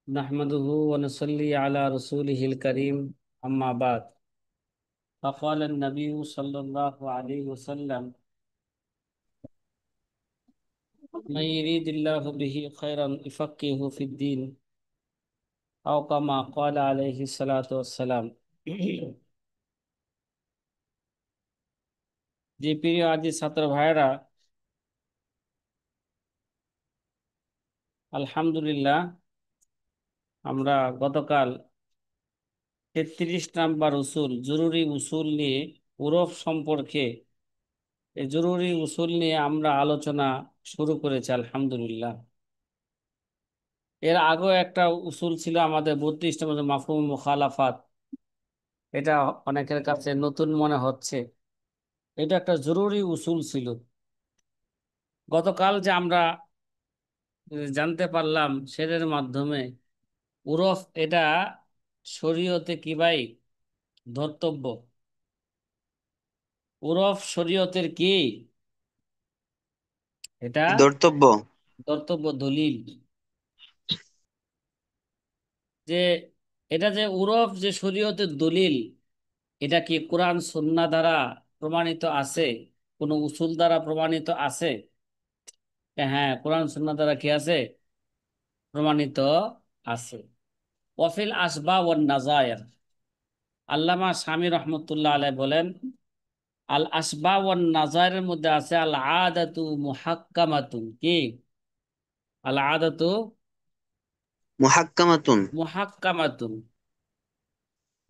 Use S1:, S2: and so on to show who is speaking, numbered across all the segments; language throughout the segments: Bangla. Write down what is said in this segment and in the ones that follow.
S1: نحمده ونصلي على رسوله الكريم أما بعد فقال النبي صلى الله عليه وسلم من يريد الله به خيرا يفقهه في الدين أو كما قال عليه الصلاة والسلام যে প্রিয় আজি ছাত্র ভাইরা, আলহামদুলিল্লাহ আমরা গতকাল 33 নাম্বার উসুল জরুরি উসুল নিয়ে উরফ সম্পর্কে এই জরুরি উসুল নিয়ে আমরা আলোচনা শুরু করেছি আলহামদুলিল্লাহ। এর আগেও একটা উসুল ছিল আমাদের 32 নম্বর মাফহুম মুখালাফাত। এটা অনেকের কাছে নতুন মনে হচ্ছে, এটা একটা জরুরি উসুল ছিল। গতকাল যে আমরা জানতে পারলাম সেটার মাধ্যমে উরফ এটা শরীয়তে কি ভাই ধর্তব্য, উরফ শরীয়তের কি, এটা
S2: ধর্তব্য।
S1: ধর্তব্য দলিল। যে এটা যে উরফ যে শরীয়তের দলিল, এটা কি কোরআন সুন্নাহ দ্বারা প্রমাণিত আছে, কোন উসুল দ্বারা প্রমাণিত আছে? হ্যাঁ, কোরআন সুন্নাহ দ্বারা কি আছে? প্রমাণিত আছে। ওয়াফিল আসবা ওয়ান নাজায়ের, আল্লামা শামী রহমতুল্লাহ আলাইহি বলেন, আল আসবা ওয়ান নাজায়ের মধ্যে আছে আল আদাতু মুহাক্কামাতুন। কি? আল আদাতু
S2: মুহাক্কামাতুন।
S1: মুহাক্কামাতুন।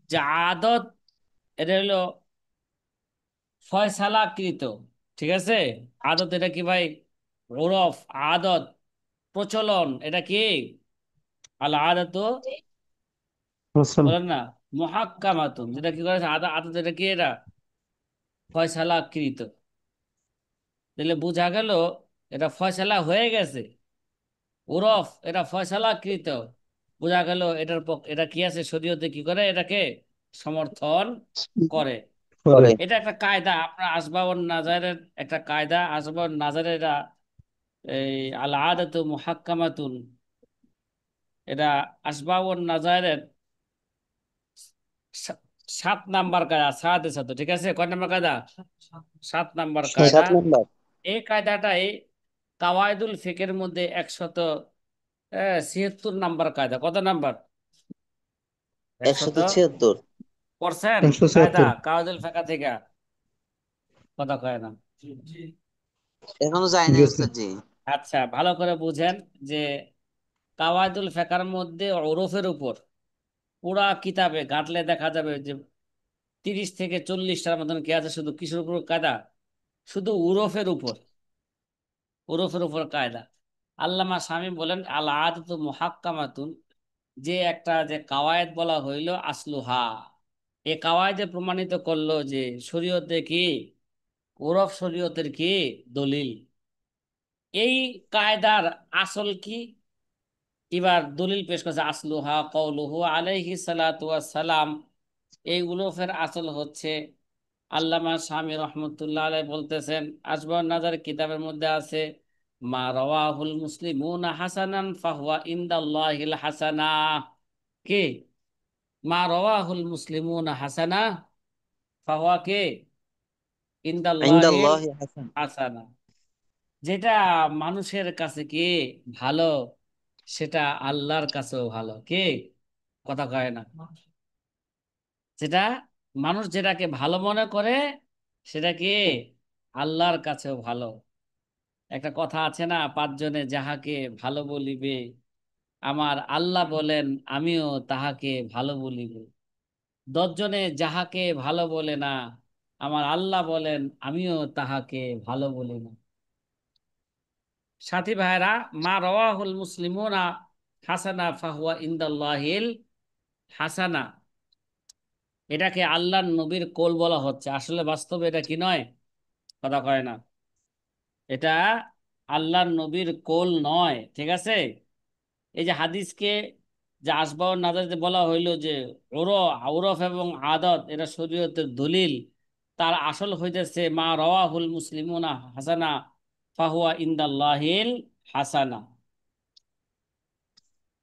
S1: যে আদত, এটা হলো ফয়সালাকৃত। ঠিক আছে? আদত এটা কি ভাই? ওরফ, আদত, প্রচলন, এটা কি? আল আদাতু,
S3: রাসূল।
S1: বলেন না, মুহাক্কামাতুন। যেটা কি করেছে আদত, আদত এটা কি? এটা ফয়সালাকৃত। তাহলে বোঝা গেল এটা ফয়সালা হয়ে গেছে। ওরফ এটা ফয়সালাকৃত, বোঝা গেল এটার এটা কি আছে, শরীয়তে কি করে এটাকে সমর্থন করে।
S3: করে।
S2: করে।
S1: এটা একটা কায়দা, আপনার আসবাবন নাজারের একটা কায়দা। আসবাবন নাজারের এটা এই আল আদাতু মুহাক্কামাতুন, এটা আসবাবন নাজারের 7 নাম্বার কায়দা। সাথে সাথে ঠিক আছে, কয় নাম্বার কায়দা? 7 নাম্বার কায়দা।
S2: 7 নম্বর।
S1: এই কায়দাটাই কাওয়াইদুল ফিকের মধ্যে 176 নাম্বার কায়দা। কত নাম্বার? 100।
S2: 176।
S1: পড়ছেন কায়দা
S3: 176।
S1: কাওয়াইদুল ফিকা থেকে? কথা কয় না।
S2: এখনো যায় না
S3: গেছে।
S2: উস্তাদ জি।
S1: আচ্ছা, ভালো করে বুঝেন যে কাওয়াইদুল ফিকার মধ্যে ওরফের উপর পুরা কিতাবে ঘাটলে দেখা যাবে যে 30 থেকে 40টার মতন কি আছে, শুধু কিসের উপর কায়দা? শুধু উরফের উপর, উরফের উপর কায়দা। আল্লামা শামী বলেন আল আদাতু মুহাক্কামাতুন, যে একটা যে কাওয়ায়েদ বলা হইল আসলুহা, এ কাওয়ায়েদে প্রমাণিত করলো যে শরীয়তে কি, ওরফ শরীয়তের কি দলিল। এই কায়দার আসল কি? এবার দলিল পেশ করছে, আসলুহা কওলুহু আলাইহি সালাতু ওয়াস সালাম। এই উলুফের আসল হচ্ছে, আল্লামা শামী রহমতুল্লাহ আলাইহি বলতেছেন, আসবাব নাজার কিতাবের মধ্যে আছে, মা রাওয়াহুল মুসলিমুনা হাসানান ফাহুয়া ইনদাল্লাহিল হাসানা। কি? মা রাওয়াহুল মুসলিমুনা হাসানা ফাহুয়া কে? ইনদাল্লাহিল
S2: ইনদাল্লাহি হাসান।
S1: হাসানা। যেটা মানুষের কাছে কি ভালো, সেটা আল্লাহর কাছেও ভালো। কি? কথা কয় না। যেটা মানুষ যেটাকে ভালো মনে করে, সেটা কি আল্লাহর কাছেও ভালো। একটা কথা আছে না, 5 জনে যাহাকে ভালো বলিবে, আমার আল্লাহ বলেন আমিও তাহাকে ভালো বলিব। 10 জনে যাহাকে ভালো বলে না, আমার আল্লাহ বলেন আমিও তাহাকে ভালো বলি না। সাথী ভাইরা, মা রাওয়াহুল মুসলিমুনা হাসানা ফাহুয়া ইনদাল্লাহিল হাসানা, এটাকে আল্লাহর নবীর কোল বলা হচ্ছে। আসলে বাস্তবে এটা কি নয়? কথা কয় না। এটা আল্লাহর নবীর কোল নয়। ঠিক আছে? এই যে হাদিসকে যে আসবাব নাজারিতে বলা হইলো যে আউরফ এবং আদত এটা শরীয়তের দলিল, তার আসল হইতেছে মা রাওয়াহুল মুসলিমুনা হাসানা ফাহুয়া ইনদাল্লাহিল হাসানা।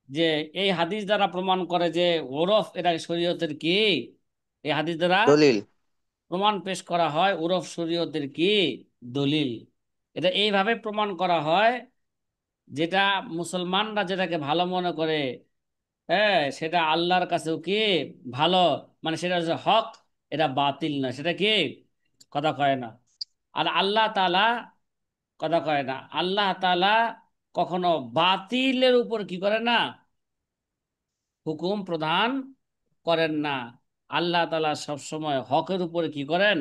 S1: যে এই হাদিস দ্বারা প্রমাণ করে যে ওরফ এটা শরীয়তের কি, এই হাদিস দ্বারা
S2: দলিল।
S1: প্রমাণ পেশ করা হয় ওরফ শরীয়তের কি দলিল। এটা এইভাবে প্রমাণ করা হয় যেটা মুসলমানরা যেটাকে ভালো মনে করে, হ্যাঁ, সেটা আল্লাহর কাছেও কি ভালো, মানে সেটা হচ্ছে হক, এটা বাতিল না, সেটা কি কথা কয় না। আর আল্লাহ তাআলা কথা কয় না, আল্লাহ তাআলা কখনো বাতিলের উপর কি করে না, হুকুম প্রদান করেন না। আল্লাহ তাআলা সবসময় হকের উপরে কি করেন,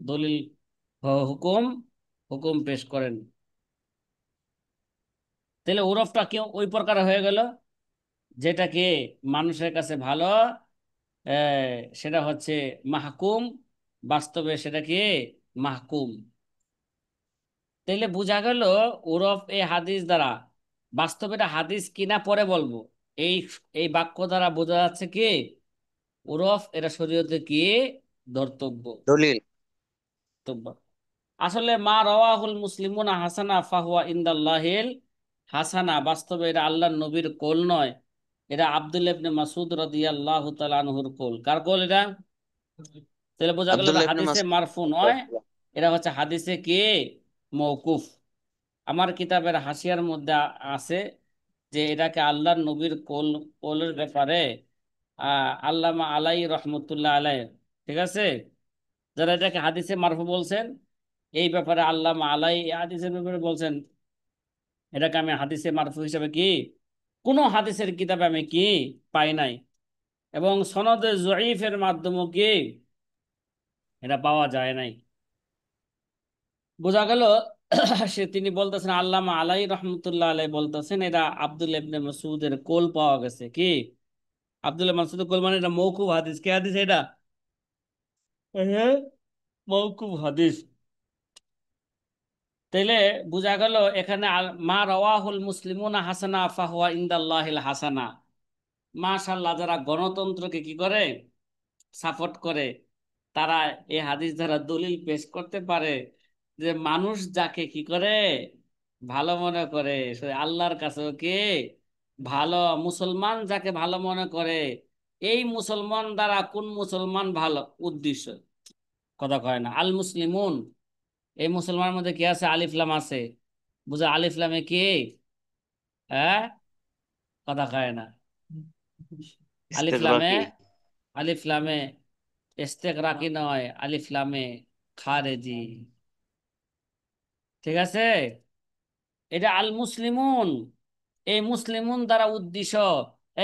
S1: দলিল, হুকুম, হুকুম পেশ করেন। তাহলে ওরফটা কেউ ওই প্রকার হয়ে গেল যেটাকে মানুষের কাছে ভালো, সেটা হচ্ছে মাহকুম, বাস্তবে সেটা কি মাহকুম। তাইলে বোঝা গেল ওরফ এই হাদিস দ্বারা, বাস্তবে এটা হাদিস কিনা পরে বলবো, এই এই বাক্য দ্বারা বোঝা যাচ্ছে কি ওরফ এটা শরীয়তে কি ধর্তব্য।
S2: দলিল।
S1: ধর্তব্য। আসলে মা রাওয়াহুল মুসলিমুনা হাসানা ফাহুয়া ইনদাল্লাহিল হাসানা, বাস্তবে এটা আল্লাহর নবীর কোল নয়, এটা আব্দুল্লাহ ইবনে মাসউদ রাদিয়াল্লাহু তাআলা আনহুর কোল। কার কোল এটা? তাহলে বোঝা গেল এটা
S2: আব্দুল্লাহ ইবনে
S1: হাদিসে
S2: মাসউদ।
S1: মারফু নয়, এটা হচ্ছে হাদিসে কি মওকুফ। আমার কিতাবের হাসিয়ার মধ্যে আছে যে এটাকে আল্লাহর নবীর কোল, কোলের ব্যাপারে আল্লামা আলাই রহমতুল্লাহ আলাই, ঠিক আছে, যারা এটাকে হাদিসে মারফু বলছেন, এই ব্যাপারে আল্লামা আলাই এই হাদিসের ব্যাপারে বলছেন এটাকে আমি হাদিসে মারফু হিসেবে কি কোনো হাদিসের কিতাবে আমি কি পাই নাই, এবং সনদে জয়ীফের মাধ্যমে কি এটা পাওয়া যায় নাই। বোঝা গেল সে তিনি বলতেছেন আল্লামা আলাই রহমতুল্লাহ আলাই বলতেছেন এটা আব্দুল ইবনে মাসউদের কোল পাওয়া গেছে কি, আব্দুল্লাহ মাসউদের কোল মানে এটা মওকুফ হাদিস। কে হাদিস এটা? হ্যাঁ, মওকুফ হাদিস। তাইলে বোঝা গেল এখানে মা রাওয়াহুল মুসলিমুনা হাসানা ফাহুয়া ইনদাল্লাহিল হাসানা। মাশাআল্লাহ, যারা গণতন্ত্রকে কি করে সাপোর্ট করে, তারা এই হাদিস দ্বারা দলিল পেশ করতে পারে যে মানুষ যাকে কি করে ভালো মনে করে সে আল্লাহর কাছেও কি ভালো। মুসলমান যাকে ভালো মনে করে, এই মুসলমান দ্বারা কোন মুসলমান ভালো উদ্দেশ্য কথা কয় না। আল মুসলিমুন, এই মুসলমানের মধ্যে কি আছে, আলিফ লাম আছে, বুঝা আলিফ লামে কি, হ্যাঁ, কথা কয় না। আলিফ লামে,
S2: ইস্তেগরাকি।
S1: আলিফ লামে ইস্তেগরাকি নয়, আলিফ লামে খারেজি, ঠিক আছে। এটা আল মুসলিমুন, এই মুসলিমুন দ্বারা উদ্দেশ্য,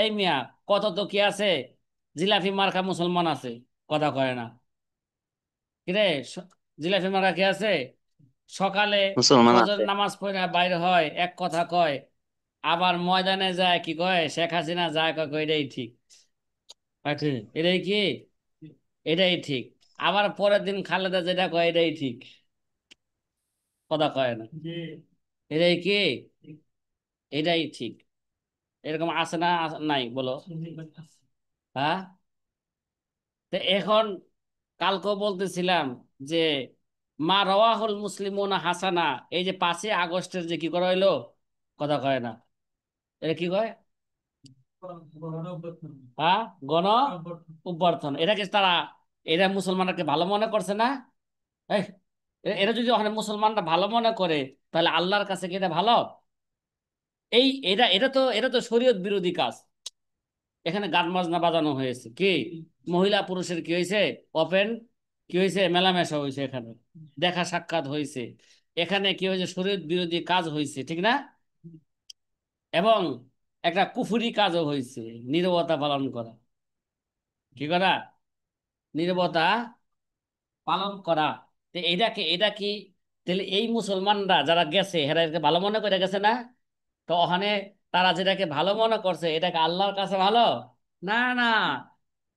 S1: এই মিয়া কত তো কি আছে, জিলাফি মার্কা মুসলমান আছে, কথা কয় না। কিরে, জিলাফি মার্কা কি আছে, সকালে
S2: মুসলমান
S1: ফজর
S2: আছে।
S1: নামাজ পড়ে বাইরে হয় এক কথা কয়, আবার ময়দানে যায় কি কয়, শেখ হাসিনা যায় কয় কয় এটাই ঠিক, এটাই কি, এটাই ঠিক। আবার পরের দিন খালেদা যেটা কয় এটাই ঠিক, কথা কয় না, এটাই কি, এটাই ঠিক। এরকম আছে না, নাই বলো? হ্যাঁ। তো এখন কালকেও বলতেছিলাম যে মা রাওয়াহুল মুসলিমুনা হাসানা, এই যে 5ই আগস্টের যে কি করা হইলো, কথা কয় না, এটা কি কয়, হ্যাঁ, গণ অভ্যর্থন, এটাকে তারা, এরা মুসলমানকে ভালো মনে করছে না? এই, এরা যদি ওখানে মুসলমানরা ভালো মনে করে, তাহলে আল্লাহর কাছে কি এটা ভালো? এই এটা এটা তো শরীয়ত বিরোধী কাজ। এখানে গান বাজনা বাজানো হয়েছে কি, মহিলা পুরুষের কি হয়েছে, ওপেন কি হয়েছে, মেলামেশা হয়েছে, এখানে দেখা সাক্ষাৎ হয়েছে, এখানে কি হয়েছে, শরীয়ত বিরোধী কাজ হয়েছে, ঠিক না? এবং একটা কুফুরি কাজও হয়েছে, নীরবতা পালন করা, কি করা, নীরবতা পালন করা। তো এটা কি, তাহলে এই মুসলমানরা যারা গেছে এরা এটাকে ভালো মনে করে গেছে না? তো ওখানে তারা যেটাকে ভালো মনে করছে এটাকে আল্লাহর কাছে ভালো না, না।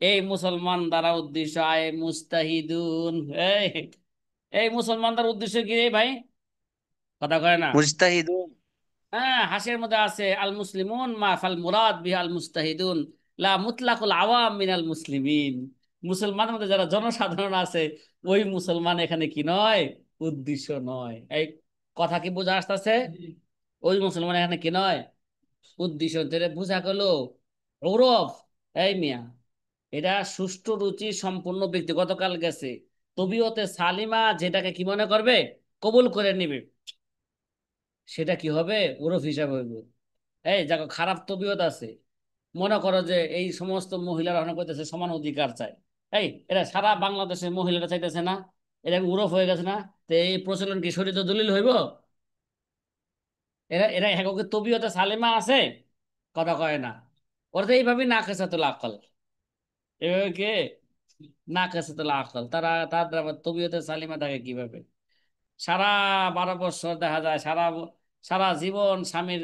S1: এই মুসলমান দ্বারা উদ্দেশ্য আয় মুস্তাহিদুন, এই এই মুসলমানদের উদ্দেশ্য কি রে ভাই, কথা কয় না।
S2: মুজতাহিদুন।
S1: হ্যাঁ, হাসির মধ্যে আছে আল মুসলিমুন মা ফাল মুরাদ বিহা আল মুস্তাহিদুন লা মুতলাকুল আওয়াম মিনাল মুসলিমিন। মুসলমানের মধ্যে যারা জনসাধারণ আছে, ওই মুসলমান এখানে কি নয়, উদ্দেশ্য নয়। এই কথা কি বোঝা আসতেছে? ওই মুসলমান এখানে কি নয়, উদ্দেশ্য থেকে বোঝা গেল ঔরফ, এই মিয়া, এটা সুষ্ঠু রুচি সম্পূর্ণ ব্যক্তি গতকাল গেছে, তবিয়তে সালিমা যেটাকে কি মনে করবে, কবুল করে নিবে, সেটা কি হবে, ওরফ হিসাবে হইবে। এই যাকে খারাপ তবিয়ত আছে, মনে করো যে এই সমস্ত মহিলারা অনেক করতেছে সমান অধিকার চায়, এই এরা সারা বাংলাদেশের মহিলারা চাইতেছে না, এটা উরফ হয়ে গেছে না, তো এই প্রচলন কি শরীয়ত দলিল হইব? এরা এরা এককে তবিয়তে সালিমা আছে, কথা কয় না, ওরা তো এইভাবে না খেছে তো আকল, এভাবে কে না খেছে তো আকল, তাদের আবার তবিয়তে সালিমা থাকে কিভাবে? সারা 12 বছর দেখা যায়, সারা জীবন স্বামীর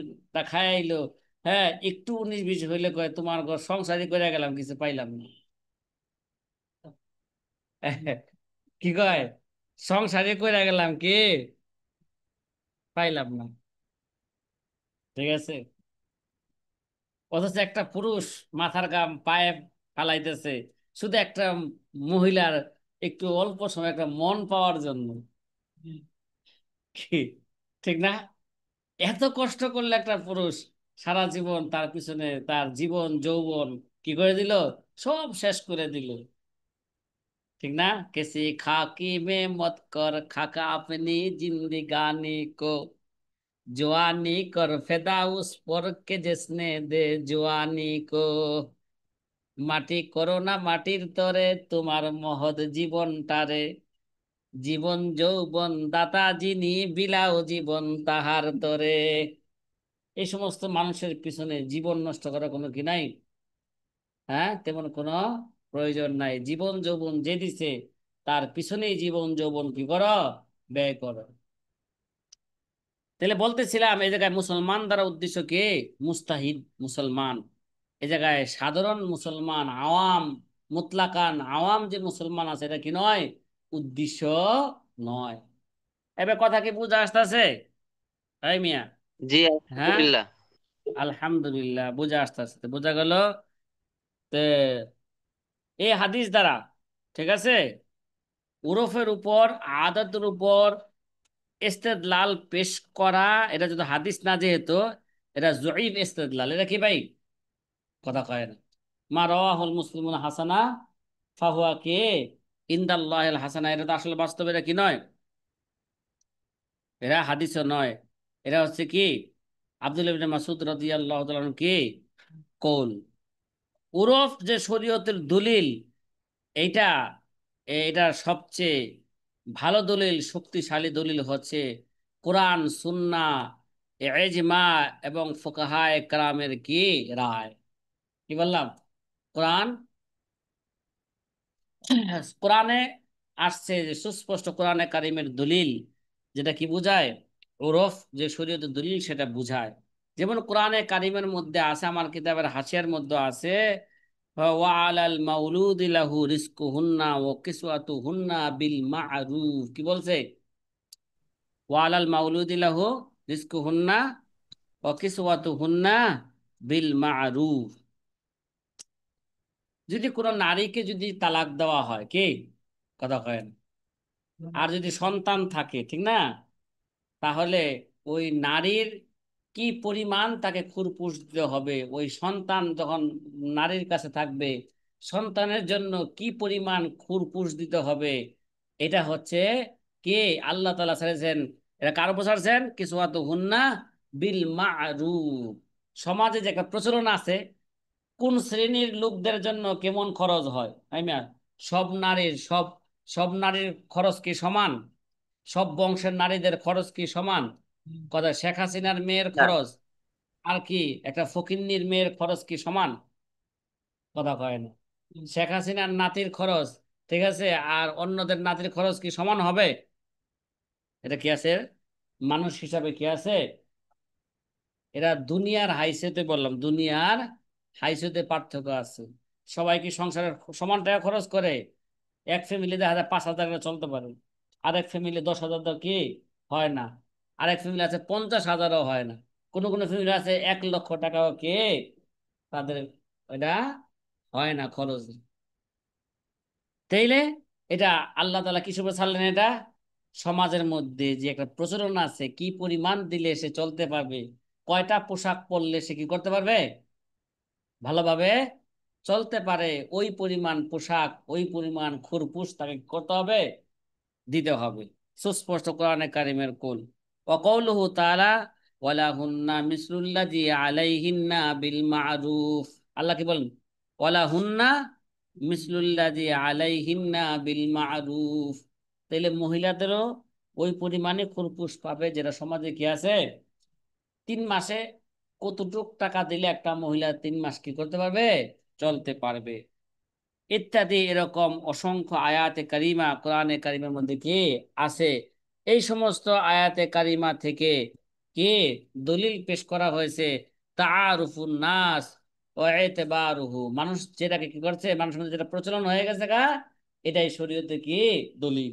S1: খাইলো, হ্যাঁ, একটু 19-20 হইলে কয় তোমার ঘর সংসারই করে গেলাম, কিছু পাইলাম না। কি কয়, সংসারই করে গেলাম, কি পাইলাম না, ঠিক আছে। অথচ একটা পুরুষ মাথার ঘাম পায়ে ফালাইতেছে শুধু একটা মহিলার একটু অল্প সময় একটা মন পাওয়ার জন্য, কি ঠিক না? এত কষ্ট করলে একটা পুরুষ সারা জীবন তার পিছনে তার জীবন যৌবন কি করে দিল, সব শেষ করে দিল, ঠিক না? किसी खाकी में मत कर खाका अपनी जिंदगानी को जवानी कर फिदा उस पर के जिसने दे जवानी को মাটি করো না মাটির তরে তোমার মহৎ জীবনটারে জীবন যৌবন দাতা যিনি বিলাও জীবন তাহার তরে। এই সমস্ত মানুষের পিছনে জীবন নষ্ট করা কোনো কি নাই, হ্যাঁ, তেমন কোনো প্রয়োজন নাই। জীবন যৌবন যে দিছে তার পিছনেই জীবন যৌবন কি করো, ব্যয় করো। তাহলে বলতেছিলাম এই জায়গায় মুসলমান দ্বারা উদ্দেশ্য কি, মুস্তাহিদ মুসলমান, এই জায়গায় সাধারণ মুসলমান আওয়াম, মুতলাকান আওয়াম যে মুসলমান আছে এটা কি নয়, উদ্দেশ্য নয়। এবার কথা কি বুঝা আসতেছে, তাই মিয়া?
S2: জি
S1: হ্যাঁ,
S2: আলহামদুলিল্লাহ।
S1: আলহামদুলিল্লাহ বুঝা আসতেছে, বোঝা গেল। তে এই হাদিস দ্বারা, ঠিক আছে, উরফের উপর, আদতের উপর ইস্তেদলাল পেশ করা, এটা যদি হাদিস না যেহেতু, এটা জয়ীফ ইস্তেদলাল, এটা কি ভাই, কথা কয় না। মা রাওয়াহুল মুসলিমুন হাসানা ফাহুয়া কে ইনদাল্লাহিল হাসানা, এটা তো আসলে বাস্তবে এটা কি নয়, এরা হাদিসও নয়, এরা হচ্ছে কি আব্দুল্লাহ ইবনে মাসউদ রাদিয়াল্লাহু তাআলা আনহু কি কৌল। উরফ যে শরীয়তের দলিল, এইটা এটার সবচেয়ে ভালো দলিল, শক্তিশালী দলিল হচ্ছে কোরআন, সুন্নাহ, ইজমা এবং ফুকাহায়ে কেরামের কি রায়। কি বললাম? কোরআন, কোরআনে আসছে যে সুস্পষ্ট কোরআনে কারিমের দলিল, যেটা কি বুঝায়, ওরফ যে শরীয়তের দলিল সেটা বুঝায়। যেমন কোরআনে কারিমের মধ্যে আছে, আমার কিতাবের হাসিয়ার মধ্যে আছে, ওয়া আলাল মাউলুদি লাহু রিজকুহুন্না ওয়া কিসওয়াতুহুন্না বিল মা'রুফ, কি বলছে, ওয়া আলাল মাউলুদি লাহু রিজকুহুন্না ওয়া কিসওয়াতুহুন্না বিল মা'রুফ। যদি কোনো নারীকে যদি তালাক দেওয়া হয়, কি কথা কয়, আর যদি সন্তান থাকে, ঠিক না, তাহলে ওই নারীর কি পরিমাণ তাকে খুরপুশ দিতে হবে, ওই সন্তান যখন নারীর কাছে থাকবে, সন্তানের জন্য কি পরিমাণ খুরপুশ দিতে হবে, এটা হচ্ছে কে আল্লাহ তাআলা ছেড়েছেন। এটা কার উপর ছাড়ছেন, কিসওয়াতু হুন্না বিল মা'রুফ। সমাজে যে একটা প্রচলন আছে, কোন শ্রেণীর লোকদের জন্য কেমন খরচ হয়, তাই না? সব নারীর সব সব নারীর খরচ কি সমান? সব বংশের নারীদের খরচ কি সমান? কথা, শেখ হাসিনার মেয়ের
S2: না।
S1: খরচ আর কি একটা ফকিন্নির মেয়ের খরচ কি সমান? কথা কয় না। শেখ হাসিনার নাতির খরচ, ঠিক আছে, আর অন্যদের নাতির খরচ কি সমান হবে? এটা কি আছে, মানুষ হিসাবে কি আছে? এরা দুনিয়ার হাইসেতে, বললাম দুনিয়ার হাইসেতে পার্থক্য আছে। সবাই কি সংসারের সমান টাকা খরচ করে? এক ফ্যামিলি দেখা যায় 5,000 করে চলতে পারে, আরেক ফ্যামিলি 10,000 কি হয় না, আরেক ফ্যামিলি আছে 50,000ও হয় না, কোনো কোনো ফ্যামিলি আছে 1,00,000 টাকাও কে তাদের এটা হয় না খরচ। তাইলে এটা আল্লাহ তাআলা কি হিসেবে ছাড়লেন, এটা সমাজের মধ্যে যে একটা প্রচলন আছে কি পরিমাণ দিলে সে চলতে পারবে, কয়টা পোশাক পরলে সে কি করতে পারবে, ভালোভাবে চলতে পারে? ওই পরিমাণ পোশাক, ওই পরিমাণ খুরপুশ তাকে কি করতে হবে, দিতে হবে। সুস্পষ্ট কোরআনে কারিমের কুল। ওয়াকাউলুহু তাআলা ওয়ালাহুন্না মিসলুল্লাযী আলাইহিন্না বিল মা'রুফ। আল্লাহ কি বলেন? ওয়ালাহুন্না মিসলুল্লাযী আলাইহিন্না বিল মা'রুফ। তাহলে মহিলাদেরও ওই পরিমাণে খুরপুশ পাবে, যেটা সমাজে কি আছে। 3 মাসে কতটুক টাকা দিলে একটা মহিলা 3 মাস কি করতে পারবে, চলতে পারবে, ইত্যাদি এরকম অসংখ্য আয়াতে কারিমা কোরআনে কারিমের মধ্যে কি আছে। এই সমস্ত আয়াতে কারিমা থেকে কি দলিল পেশ করা হয়েছে, তাআরুফুন নাস ওয়া ইতিবারুহু, মানুষ যেটাকে কি করছে, মানুষের মধ্যে যেটা প্রচলন হয়ে গেছে গা, এটাই শরীয়তে কি দলিল।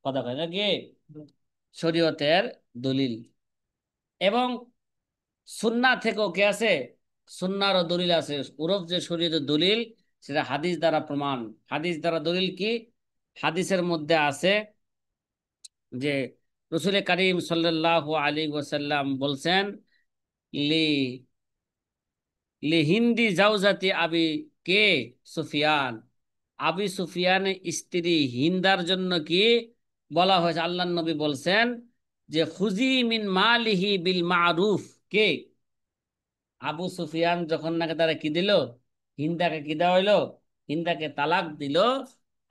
S1: কথা কয় নাকি, শরীয়তের দলিল। এবং সুন্নাহ থেকেও কি আছে, সুন্নাহরও দলিল আছে। ওরফ যে শরীয়তের দলিল, সেটা হাদিস দ্বারা প্রমাণ। হাদিস দ্বারা দলিল কি? হাদিসের মধ্যে আছে যে রসুল করিম সাল্লাল্লাহু আলাইহি ওয়াসাল্লাম বলছেন, লি লি হিন্দি জাউজাতি আবি কে সুফিয়ান, আবি সুফিয়ানের স্ত্রী হিন্দার জন্য কি বলা হয়েছে, আল্লাহর নবী বলছেন যে খুজি মিন মালিহি বিল মারুফ। কে? আবু সুফিয়ান যখন নাকি তারা কি দিল, হিন্দাকে কি দেওয়া হইলো, হিন্দাকে তালাক দিল।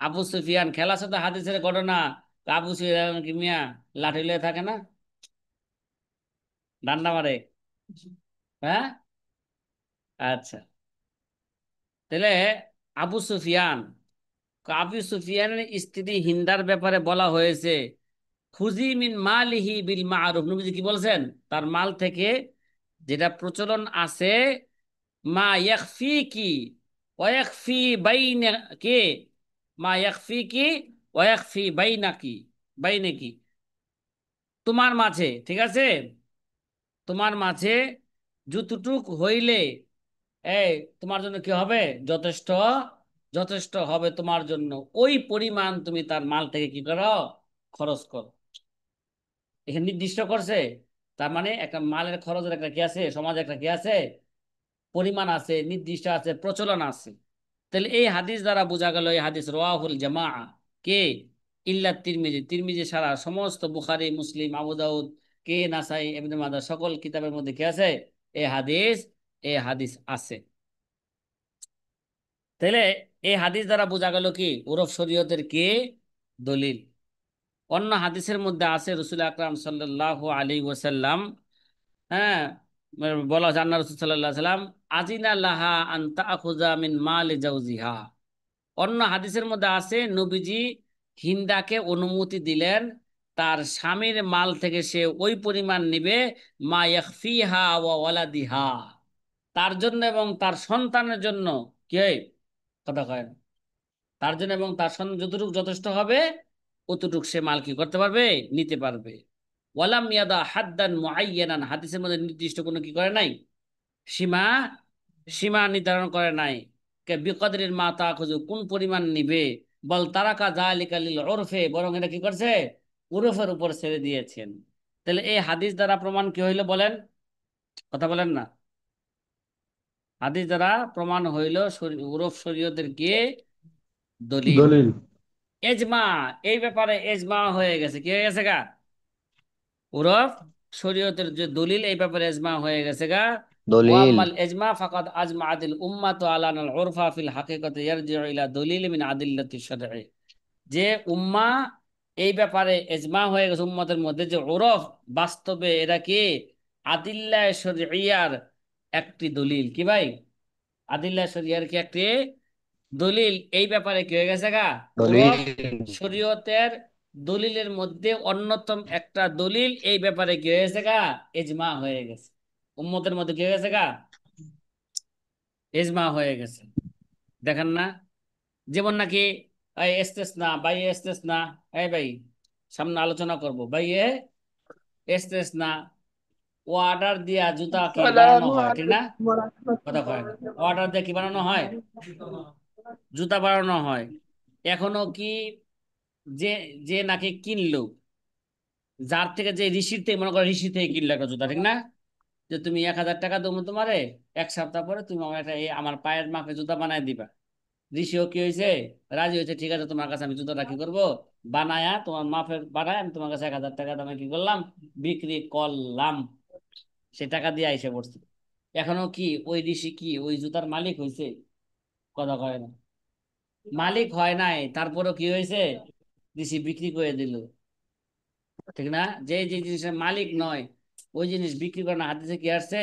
S1: আবু সুফিয়ান, খেলা সাথে হাদিসের ঘটনা, তা আবু সুফিয়ান কি মিয়া লাঠি লয়ে থাকে না, ডান্ডা মারে? হ্যাঁ, আচ্ছা। তাহলে আবু সুফিয়ান, আবু সুফিয়ানের স্ত্রী হিন্দার ব্যাপারে বলা হয়েছে খুজি মিন মালিহি বিল মারুফ। নবীজি কি বলছেন? তার মাল থেকে যেটা প্রচলন আছে, মা ইয়াকফিকি ওয়া ইয়াকফি বাইনাকি, মা ইয়াকফিকি ওয়া ইয়াকফি বাইনাকি, বাইনাকি, তোমার মাঝে, ঠিক আছে, তোমার মাঝে যতটুক হইলে এই তোমার জন্য কি হবে, যথেষ্ট, যথেষ্ট হবে তোমার জন্য, ওই পরিমাণ তুমি তার মাল থেকে কি করো, খরচ করো। এখানে নির্দিষ্ট করছে। তার মানে একটা মালের খরচের একটা কি আছে, সমাজে একটা কি আছে, পরিমাণ আছে, নির্দিষ্ট আছে, প্রচলন আছে। তাহলে এই হাদিস দ্বারা বোঝা গেল, এই হাদিস রাওয়াহুল জামাআ, কে? ইল্লা তিরমিজি, তিরমিজি ছাড়া সমস্ত বুখারী, মুসলিম, আবু দাউদ, কে নাসাই, ইবনে মাজাহ, সকল কিতাবের মধ্যে কি আছে, এই হাদিস, এই হাদিস আছে। তাহলে এই হাদিস দ্বারা বোঝা গেল কি ওরফ শরীয়তের কি দলিল। অন্য হাদিসের মধ্যে আছে রসুল আকরাম সাল্লাল্লাহু আলাইহি ওয়াসাল্লাম, হ্যাঁ, বলা হচ্ছে আন্না রাসূল সাল্লাল্লাহু আলাইহি ওয়াসাল্লাম আজিনা লাহা আন তাআখুযা মিন মালি জাওজিহা। অন্য হাদিসের মধ্যে আছে নবীজি হিন্দাকে অনুমতি দিলেন তার স্বামীর মাল থেকে সে ওই পরিমাণ নিবে, মা ইয়াখফিহা ওয়া ওয়ালাদিহা, তার জন্য এবং তার সন্তানের জন্য। কি হয়? কথা কয় না। তার জন্য এবং তার সন্তান যতটুকু যথেষ্ট হবে, অতটুকু সে মাল কি করতে পারবে, নিতে পারবে। ওয়ালাম ইয়াদা হাদ্দান মুআয়্যানান, হাদিসের মধ্যে নির্দিষ্ট কোনো কি করে নাই, সীমা, সীমা নির্ধারণ করে নাই। কে বিকদরিল মা তাখুযু, কোন পরিমাণ নিবে, বল তারাকা যালিকা লিল উরফে, বরং এটা কি করছে, উরফের উপর ছেড়ে দিয়েছেন। তাহলে এই হাদিস দ্বারা প্রমাণ কি হইল বলেন, কথা বলেন না। হাদিস দ্বারা প্রমাণ হইল উরফ শরীয়তের কি দলিল।
S3: দলিল।
S1: এজমা, এই ব্যাপারে এজমা হয়ে গেছে, কি হয়ে গেছে গা, ওরফ শরীয়তের যে দলিল, এই ব্যাপারে এজমা হয়ে গেছে গা।
S2: দলিল।
S1: ওয়াম্মাল ইজমা ফাকাদ আজমাআতিল উম্মাতু আলা আল উরফা ফিল হাকিকাতি ইয়ারজিউ ইলা দলিল মিন আদিল্লাতি শারঈ। যে উম্মা, এই ব্যাপারে এজমা হয়ে গেছে উম্মতের মধ্যে যে ওরফ, বাস্তবে এরা কি আদিল্লাহ শরঈয়ার একটি দলিল। কি ভাই? আদিল্লাহ শরঈয়ার কি একটি দলিল। এই ব্যাপারে কি হয়ে গেছে গা, ওরফ
S2: দলিল।
S1: শরীয়তের দলিলের মধ্যে অন্যতম একটা দলিল, এই ব্যাপারে কি হয়ে গেছে গা, ইজমা হয়ে গেছে। উম্মতের মধ্যে কি হয়ে গেছে গা, ইজমা হয়ে গেছে। দেখেন না, যেমন নাকি এই ইস্তেসনা, ভাই ইস্তেসনা, এই ভাই সামনে আলোচনা করব, ভাই ইস্তেসনা, অর্ডার দিয়া জুতা কি বানানো
S3: আসসালামু
S1: হয়, ঠিক না?
S3: আলাইকুম ওয়া
S1: কথা কয় না।
S3: রাহমাতুল্লাহি
S1: অর্ডার দিয়ে কি বানানো হয়, জুতা বানানো হয়। এখনো কি, যে যে নাকি কিনলো, যার থেকে, যে ঋষির থেকে, মনে করো ঋষি থেকে কিনলো একটা জুতা, ঠিক না? যে তুমি 1,000 টাকা দেবো তোমারে, 1 সপ্তাহ পরে তুমি আমার একটা আমার পায়ের মাপে জুতা বানায় দিবা। ঋষিও কি হয়েছে, রাজি হয়েছে, ঠিক আছে তোমার কাছে আমি জুতোটা কি করবো, বানায়া তোমার মাপের বানায় আমি তোমার কাছে 1,000 টাকা দামে কি করলাম, বিক্রি করলাম। সে টাকা দিয়ে আইসে পড়ছে। এখনো কি ওই ঋষি কি ওই জুতার মালিক হয়েছে? কথা কয় না, মালিক হয় নাই, তারপরও কি হয়েছে, ঋষি বিক্রি করে দিল। ঠিক না? যে যে জিনিসের মালিক নয় ওই জিনিস বিক্রি করে না, হাদিসে কি আসছে,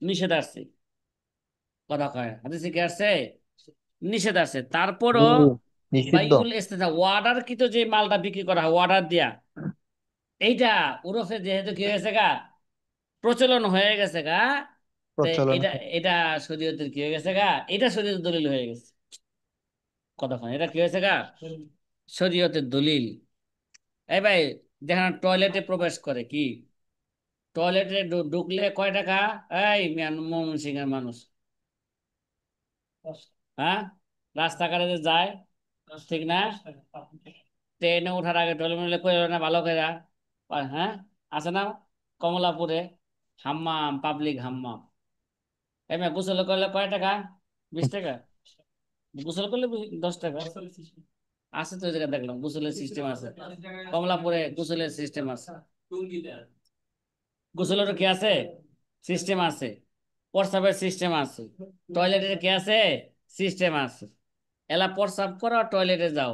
S1: নিষেধ আসছে। কথা কয় না, হাদিসে কি আসছে, নিষেধ আসছে। তারপরও
S2: হুম, নিষিদ্ধ।
S1: বাইউল ইস্তেদা অর্ডার কিন্তু যে মালটা বিক্রি করা হয় অর্ডার দিয়া, এইটা ওরফে যেহেতু কি হয়েছে গা, প্রচলন হয়ে গেছে গা, তো
S2: প্রচলন।
S1: এটা এটা শরীয়তের কি হয়ে গেছে গা, এটা শরীয়তের দলিল হয়ে গেছে। কতক্ষণ এটা কি হয়েছে গা, শরীয়তের দলিল। এই ভাই, যেখানে টয়লেটে প্রবেশ করে কি, টয়লেটে ঢুকলে কয় টাকা, এই ময়মনসিংহ এর মানুষ, হ্যাঁ, রাস্তাঘাটে যে যায়, ঠিক না, ট্রেনে ওঠার আগে টয়লেট করে না ভালো করে, হ্যাঁ, আছে না কমলাপুরে হাম্মাম, পাবলিক হাম্মাম, এমনি গোসল করলে কয় টাকা, 20 টাকা, গোসল করলে 10 টাকা, আছে তো ওই জায়গায় দেখলাম গোসলের সিস্টেম আছে, কমলাপুরে গোসলের সিস্টেম আছে, গোসলের কি আছে, সিস্টেম আছে, প্রস্রাবের সিস্টেম আছে, টয়লেটের কি আছে, সিস্টেম আছে। এলা প্রস্রাব করো টয়লেটে যাও,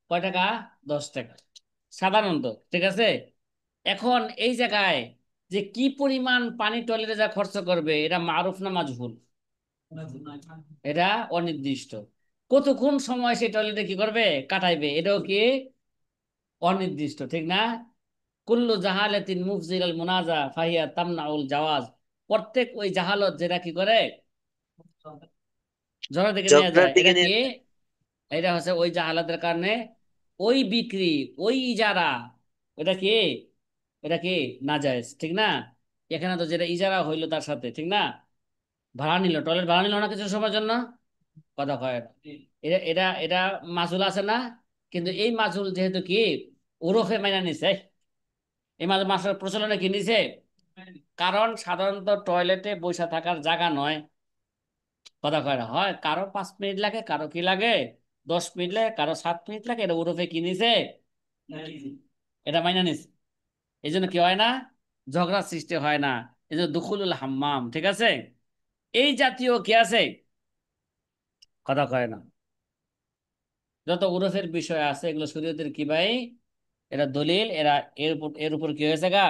S1: কয় টাকা, 10 টাকা সাধারণত, ঠিক আছে। এখন এই জায়গায় যে কি পরিমাণ পানি টয়লেটে যা খরচ করবে, এটা মারুফ না মাজহুল, এটা অনির্দিষ্ট। কতক্ষণ সময় সে টয়লেটে কি করবে, কাটাইবে, এটাও কি অনির্দিষ্ট, ঠিক না। কুল্লু জাহালাতিন মুফজিল আল মুনাজা ফাহিয়া তামনাউল জাওয়াজ, প্রত্যেক ওই জাহালত যেটা কি করে, ঝড়ের দিকে নিয়ে
S2: ঝগড়ার
S1: যায়,
S2: দিকে
S1: এটা
S2: নিয়ে
S1: কি, এটা হচ্ছে ওই জাহালাতের কারণে ওই বিক্রি, ওই ইজারা, এটা কি, এটা কি নাজায়েজ, ঠিক না। এখানে তো যেটা ইজারা হইলো তার সাথে, ঠিক না, ভাড়া নিল, টয়লেট ভাড়া নিল না কিছু সময়ের জন্য, কথা কয় না। এটা এটা এটা মাসুল আছে না, কিন্তু এই মাসুল যেহেতু কি ওরফে মাইনা নিছে, এই মাসের প্রচলনে কি নিছে, কারণ সাধারণত টয়লেটে বসে থাকার জায়গা নয়, কথা কয় না, হয় কারো 5 মিনিট লাগে, কারো কি লাগে 10 মিনিট লাগে, কারো 7 মিনিট লাগে, এটা ওরফে কি নিছে, এটা মাইনা নিছে। এই জন্য কি হয় না, ঝগড়া সৃষ্টি হয় না, এই জন্য দুখুলুল হাম্মাম, ঠিক আছে। এই জাতীয় কি আছে, কথা কয় না, যত উরফের বিষয় আছে এগুলো শরীয়তের কি ভাই, এটা দলিল, এরা এর উপর কি হয়েছে গা,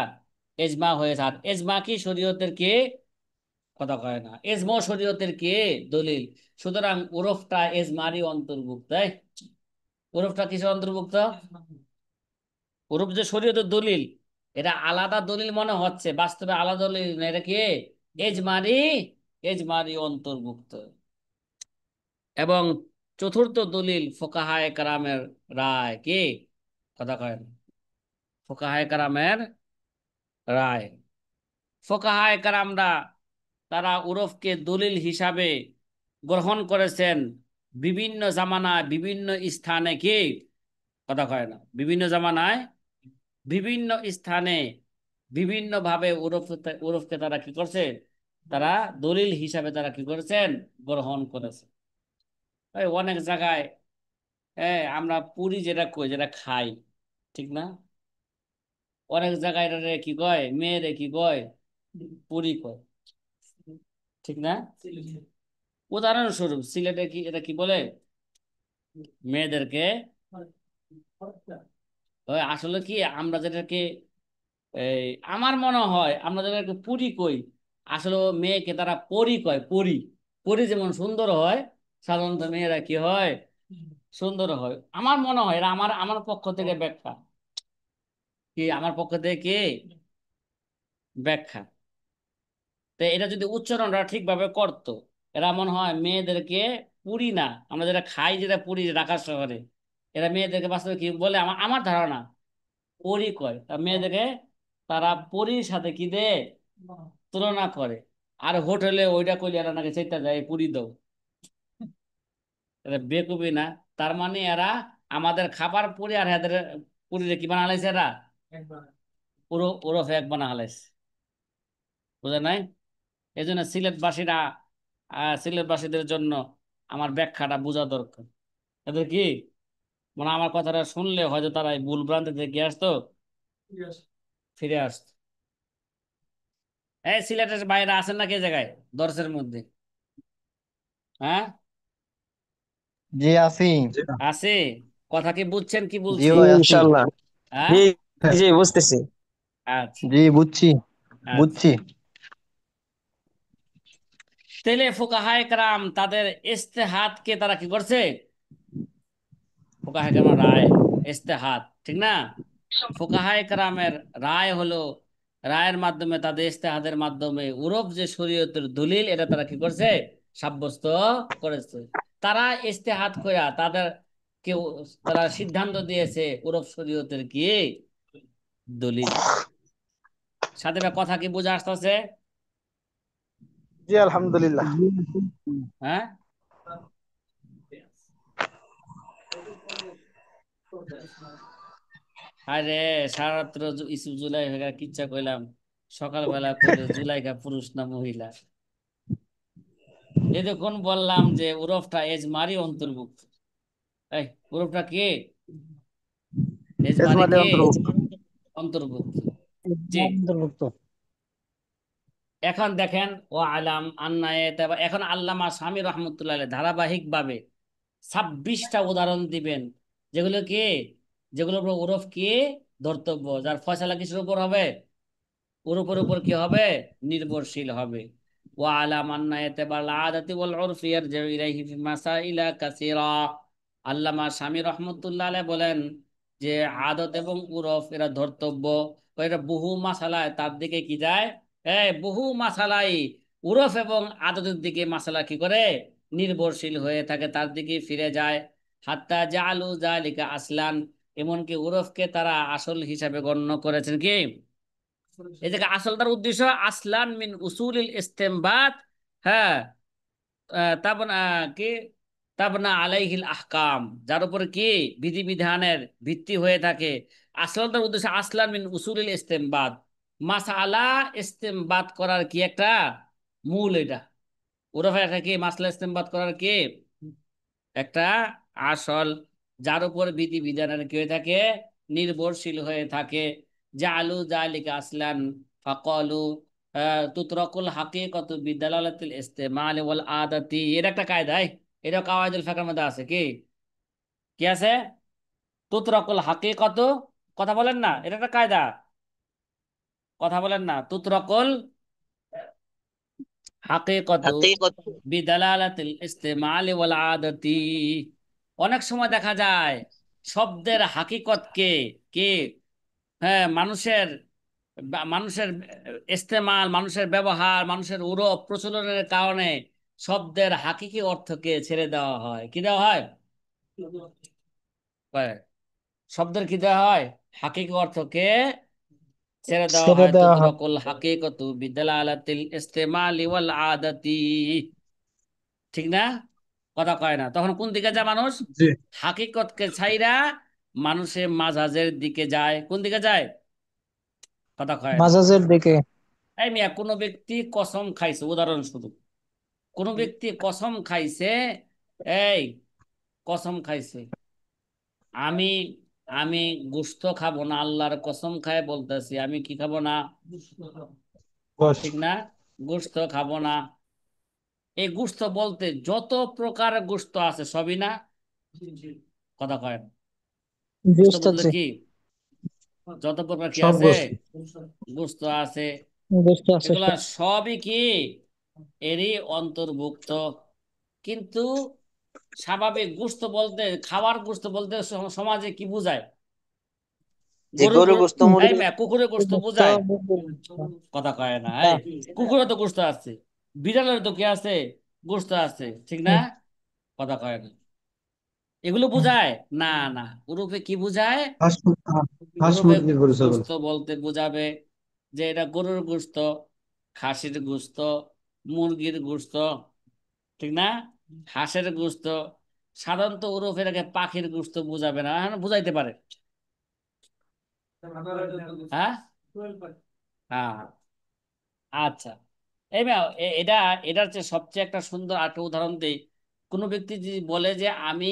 S1: এজমা হয়েছে। আর এজমা কি শরীয়তের কি, কথা কয় না, এজমা শরীয়তের কি দলিল। সুতরাং ওরফটা এজমারই অন্তর্ভুক্ত, তাই ওরফটা কিসের অন্তর্ভুক্ত, ওরফ যে শরীয়তের দলিল, এটা আলাদা দলিল মনে হচ্ছে, বাস্তবে আলাদা দলিল না, এটা কি এজমারি, এজমারি অন্তর্ভুক্ত। এবং চতুর্থ দলিল ফোকাহায়ে কেরামের রায় কি, কথা কয় না, ফোকাহায়ে কেরামের রায়। ফোকাহায়ে কেরামরা তারা উরফকে দলিল হিসাবে গ্রহণ করেছেন বিভিন্ন জামানায় বিভিন্ন স্থানে কি, কথা কয় না, বিভিন্ন জামানায় বিভিন্ন স্থানে বিভিন্ন ভাবে উরফকে তারা কি করছে, তারা দলিল হিসাবে তারা কি করেছেন, গ্রহণ করেছে। এই অনেক জায়গায়, আমরা পুরি যেটা কই, যেটা খাই, ঠিক না, অনেক জায়গায় এটা কি কয়, মেয়েরে কি কয়, পুরি কয়, ঠিক না। উদাহরণস্বরূপ সিলেটে কি এটা কি বলে, মেয়েদেরকে, ওই আসলে কি আমরা যেটাকে, এই আমার মনে হয় আমরা যেটাকে পুরি কই, আসলে ও মেয়েকে তারা পরি কয়, পরি, পরি যেমন সুন্দর হয়, সাধারণত মেয়েরা কি হয়, সুন্দর হয়। আমার মনে হয় এটা আমার আমার পক্ষ থেকে ব্যাখ্যা, কি আমার পক্ষ থেকে কি ব্যাখ্যা। তো এটা যদি উচ্চারণটা ঠিকভাবে করতো, এরা মনে হয় মেয়েদেরকে পুরি না, আমরা যেটা খাই যেটা পুরি ঢাকা শহরে, এরা মেয়েদেরকে বাস্তবে কি বলে, আমার আমার ধারণা পরি কয়, তা মেয়েদেরকে তারা পরির সাথে কি দে, তুলনা করে। আর হোটেলে ওইটা কইলে এরা নাকি চাইতে যায় পুরি দাও, এটা বেকুবি না। তার মানে এরা আমাদের খাবার পুরি আর এদের পুরিরে কি বানা হালাইছে, এরা পুরো ওরফ এক বানা হালাইছে, বুঝে নাই। এই জন্য সিলেটবাসীরা সিলেটবাসীদের জন্য আমার ব্যাখ্যাটা বোঝা দরকার। এদের কি মানে আমার কথাটা শুনলে হয়তো তারা এই ভুল ভ্রান্তি থেকে কি আসতো, ফিরে আসতো। এই সিলেটের বাইরে আছেন নাকি এই জায়গায় দর্শের মধ্যে? হ্যাঁ,
S4: জি আছি।
S1: আছে। কথা কি বুঝছেন কি
S4: জি
S1: বলছি?
S4: ভাই আছি।
S2: ইনশাল্লাহ।
S1: হ্যাঁ,
S2: জি
S4: হ্যাঁ,
S2: জি বুঝতেছি।
S1: আচ্ছা
S4: জি বুঝছি
S1: আচ্ছা।
S4: বুঝছি।
S1: তেলে ফুকাহায়ে কেরাম তাদের ইস্তেহাদকে তারা কি করছে? ফুকাহায়ে কেরামের রায়, ইস্তেহাদ, ঠিক না? ফুকাহায়ে কেরামের রায় হলো, রায়ের মাধ্যমে তাদের ইস্তেহাদের মাধ্যমে উরফ যে শরীয়তের দলিল এটা তারা কি করছে? সাব্যস্ত করেছে। তারা ইস্তেহাদ কইরা তাদের কেউ তারা সিদ্ধান্ত দিয়েছে উরফ শরীয়তের কি দলিল। সাথে ভাই কথা কি বোঝা আসতেছে?
S4: জি আলহামদুলিল্লাহ।
S1: হ্যাঁ, আরে সারাত্র ইসু জুলাই ভেগা কিচ্ছা কইলাম, সকালবেলা কইলো জুলাইকা পুরুষ না মহিলা। এতক্ষণ বললাম যে ওরফটা এজমারি অন্তর্ভুক্ত। এই ওরফটা কে? এজমারি
S4: এজমালি
S1: কে
S4: অন্তর্ভুক্ত।
S1: অন্তর্ভুক্ত। জি।
S4: অন্তর্ভুক্ত।
S1: এখন দেখেন ও আলাম আন্নায়ে এখন আল্লামা স্বামী রহমতুল্লাহ আলাইহি ধারাবাহিকভাবে 26টা উদাহরণ দিবেন, যেগুলো কি, যেগুলোর উপর ওরফ কি ধর্তব্য, যার ফয়সালা কিসের উপর হবে? ওর উপর কি হবে? নির্ভরশীল হবে। ওয়ালা মান্না ইতিবার আদাতি ওয়াল উরফি ইয়ারজিউ ইলাইহি ফি মাসাইলা কাসীরা। আল্লামা স্বামী রাহমাতুল্লাহ আলাইহি বলেন যে আদত এবং উরফ এরা ধর্তব্য, এটা বহু মাসালায় তার দিকে কি যায়? বহু মাসালাই উরফ এবং আদতের দিকে মাসালা কি করে? নির্ভরশীল হয়ে থাকে, তার দিকে ফিরে যায়। হাত্তা জালু জালিকা আসলান, এমনকি উরফকে তারা আসল হিসাবে গণ্য করেছেন কি? এই যে আসলটার উদ্দেশ্য আসলান মিন উসুলিল ইস্তেমবাত। হ্যাঁ, তারপর কি, তাবনা আলাইহিল আহকাম, যার উপরে কি বিধিবিধানের ভিত্তি হয়ে থাকে। আসলটার উদ্দেশ্য আসলান মিন উসুলিল ইস্তেমবাত, মাসআলা ইস্তেমবাত করার কি একটা মূল এটা। ওরফে একটা কি মাসলা ইস্তেমবাত করার কি একটা আসল, যার উপর বিধিবিধানের কি হয়ে থাকে? নির্ভরশীল হয়ে থাকে। জালু জালিকা আসলান ফাকালু তুতরাকুল হাকিকাতু বিদালালাতিল ইস্তেমাল ওয়াল আদাতি। এর একটা কায়দায়, এটা কাওয়াইদুল ফিকহের মধ্যে আছে কি, কি আছে? তুতরাকুল হাকিকাতু, কথা বলেন না, এটা একটা কায়দা, কথা বলেন না। তুতরাকুল হাকিকাতু
S2: হাকিকত।
S1: বিদালালাতিল ইস্তেমাল ওয়াল আদাতি। অনেক সময় দেখা যায় শব্দের হাকিকতকে কে, হ্যাঁ, মানুষের ইস্তেমাল, মানুষের ব্যবহার, মানুষের উরব প্রচলনের কারণে শব্দের হাকিকি অর্থকে ছেড়ে দেওয়া হয়। কি দেওয়া হয়? হয়। শব্দের কি দেওয়া হয়? হাকিকি অর্থকে ছেড়ে দেওয়া
S4: ছেড়ে
S1: হয়।
S4: দেওয়া হয়।
S1: তুতরাকুল হাকিকতু বিদালালাতিল ইস্তেমালি ওয়াল আদাতি, ঠিক না? কথা কয় না, তখন কোন দিকে যায় মানুষ?
S4: জি।
S1: হাকিকতকে ছাইরা মানুষে মাজাজের দিকে যায়। কোন দিকে যায়? কথা কয় না।
S4: মাজাজের দিকে।
S1: এই মিয়া, কোনো ব্যক্তি কসম খাইছে, উদাহরণস্বরূপ কোনো ব্যক্তি কসম খাইছে, এই কসম খাইছে আমি আমি গোশত খাবো না, আল্লাহর কসম খায় বলতেছি আমি কি খাবো না,
S4: বস।
S1: ঠিক না? গোশত খাবো না। এই গোশত বলতে যত প্রকার গোশত আছে সবই না, কথা কয় না। গোশত
S4: বুঝতে
S1: বলতে
S4: পারছি।
S1: কি, যত প্রকার কি
S4: সব
S1: আছে,
S4: গোষ্ঠী।
S1: গোশত আছে,
S4: বুঝতে পারছি
S1: এগুলা
S4: সব।
S1: সবই কি এরই অন্তর্ভুক্ত। কিন্তু স্বাভাবিক গোশত বলতে, খাওয়ার গোশত বলতে সমাজে কি বোঝায়?
S2: যে
S1: গরুর
S2: গরু গোস্ত,
S1: এই
S2: মুরগি।
S1: মেয়ে কুকুরের গোশত
S4: বুঝতে
S1: বোঝায়?
S4: বুঝতে-
S1: কথা কয় না।
S4: না।
S1: এই কুকুরও তো গোশত আছে, বিড়ালের তো কি আছে, গোশত আছে, ঠিক না?
S4: হুম,
S1: কথা কয় না। এগুলো
S4: হুম।
S1: বোঝায় না। না, ওরূপে কি বোঝায়?
S3: হাঁস
S1: ওরূপে
S3: মুরগির গোশত বলে।
S1: গোশত বলতে বোঝাবে যে এটা গরুর গোশত, খাসির গোশত, মুরগির গোশত, ঠিক না? হাঁসের গোশত। সাধারণত ওরফে এটাকে পাখির গোশত বোঝাবে না, হ্যাঁ, বুঝাইতে পারে। হ্যাঁ, হ্যাঁ, আচ্ছা। এই ম্যাম, এটা এটার চেয়ে সবচেয়ে একটা সুন্দর একটা উদাহরণ দেই। কোনো ব্যক্তি যদি বলে যে আমি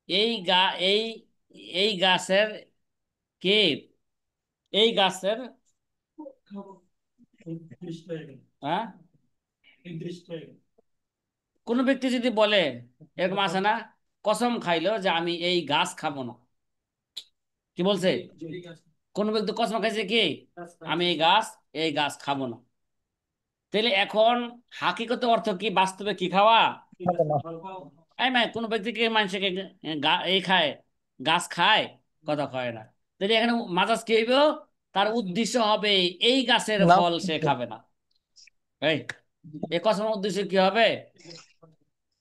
S1: এই গা এই এই গাছের কে এই গাছের হ্যাঁ, কোনো ব্যক্তি যদি বলে, এরকম আছে না, কসম খাইলো যে আমি এই গাছ খাবো না, কি বলছে? কোন ব্যক্তি কসম খাইছে কি আমি এই গাছ খাবো না, তাহলে এখন হাকিকত অর্থ কি, বাস্তবে কি খাওয়া?
S4: হবে না।
S1: এই মানে কোন ব্যক্তিকে মানুষকে এই খায়, গাছ খায়, কথা কয় না, তাহলে এখানে মাজাজ কি হইব? তার উদ্দেশ্য হবে এই গাছের
S4: না,
S1: ফল সে খাবে না। এই এই কসমের উদ্দেশ্য কি হবে?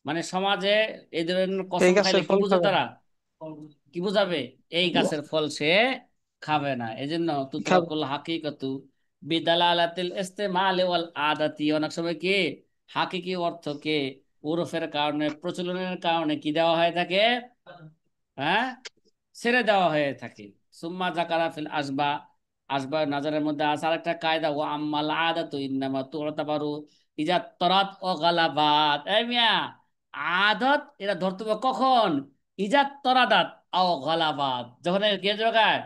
S1: মানে সমাজে এই ধরনের
S4: এই
S1: কসম খাইলে
S4: গাছের
S1: কি
S4: ফল
S1: বুঝে
S4: খাবে না।
S1: তারা, কি বুঝাবে? এই গাছের ফল সে খাবে না। এই জন্য
S4: খাবে।
S1: তুতলাকুল হাকিকাতু বিদালালাতিল ইস্তেমাল ওয়াল আদাতি, অনেক সময় কি হাকিকি অর্থকে উরফের কারণে, প্রচলনের কারণে কি দেওয়া হয়ে থাকে, হ্যাঁ, ছেড়ে দেওয়া হয়ে থাকে। সুম্মা জাকারা ফিল আসবা, আসবা নাজারের মধ্যে আছে আরেকটা কায়দা, ও আম্মাল আদাতু ইন্নামা তুতাবারু ইজা তরাত ও গালাবাত। এই মিয়া, আদত এটা ধরতে হবে কখন? ইজা তরাদাত ও গালাবাত, যখন এর কি জায়গায়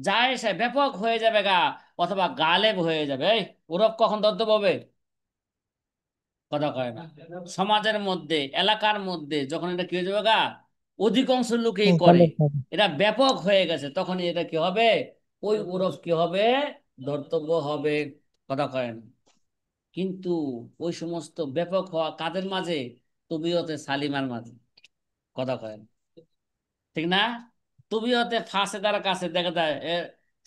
S1: যায় সে ব্যাপক হয়ে যাবে গা, অথবা গালেব হয়ে যাবে। এই ওরব কখন ধরতে হবে? কথা কয় না। সমাজের মধ্যে, এলাকার মধ্যে যখন এটা কি হয়ে যাবে গা, অধিকাংশ লোকেই করে,
S4: ভালো খাবে।
S1: এটা ব্যাপক হয়ে গেছে, তখন এটা কি হবে? ওই ওরফ কি হবে? ধর্তব্য হবে। কথা কয় না। কিন্তু ওই সমস্ত ব্যাপক হওয়া কাদের মাঝে? তবিয়তে সালিমার মাঝে। কথা কয় না, ঠিক না? তবিয়তে ফাঁসেদার কাছে দেখা যায়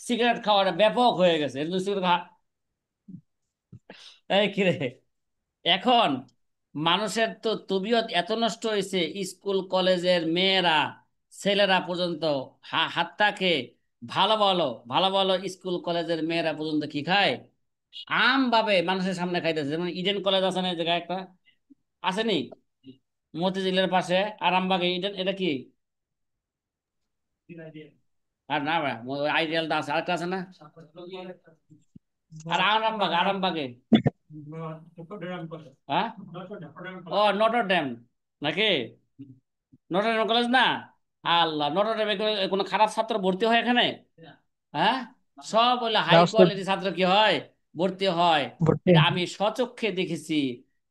S1: সিগারেট খাওয়াটা ব্যাপক হয়ে গেছে, সিগারেট খা, এই কিরে, এখন মানুষের তো তবিয়ত এত নষ্ট হয়েছে, স্কুল কলেজের মেয়েরা, ছেলেরা পর্যন্ত হাত্তাকে ভালো ভালো ভালো ভালো স্কুল কলেজের মেয়েরা পর্যন্ত কি খায়, আম ভাবে মানুষের সামনে খাইতেছে। যেমন ইডেন কলেজ আছে না, এই জায়গায় একটা আসেনি, মতিঝিলের পাশে আরামবাগে ইডেন, এটা কি? আর না ভাই, আইডিয়ালটা আছে, আরেকটা আছে না, আর আরামবাগ, আরামবাগে, হ্যাঁ, ও নটর ডেম নাকি, নটর ডেম কলেজ না? আল্লাহ, নটর ডেমে কোনো খারাপ ছাত্র ভর্তি হয় এখানে? হ্যাঁ, সব বলে
S4: না,
S1: হাই
S4: ওস্তাদ,
S1: কোয়ালিটি ছাত্র কি হয়, ভর্তি হয়।
S4: ভর্তি।
S1: এটা আমি স্বচক্ষে দেখেছি।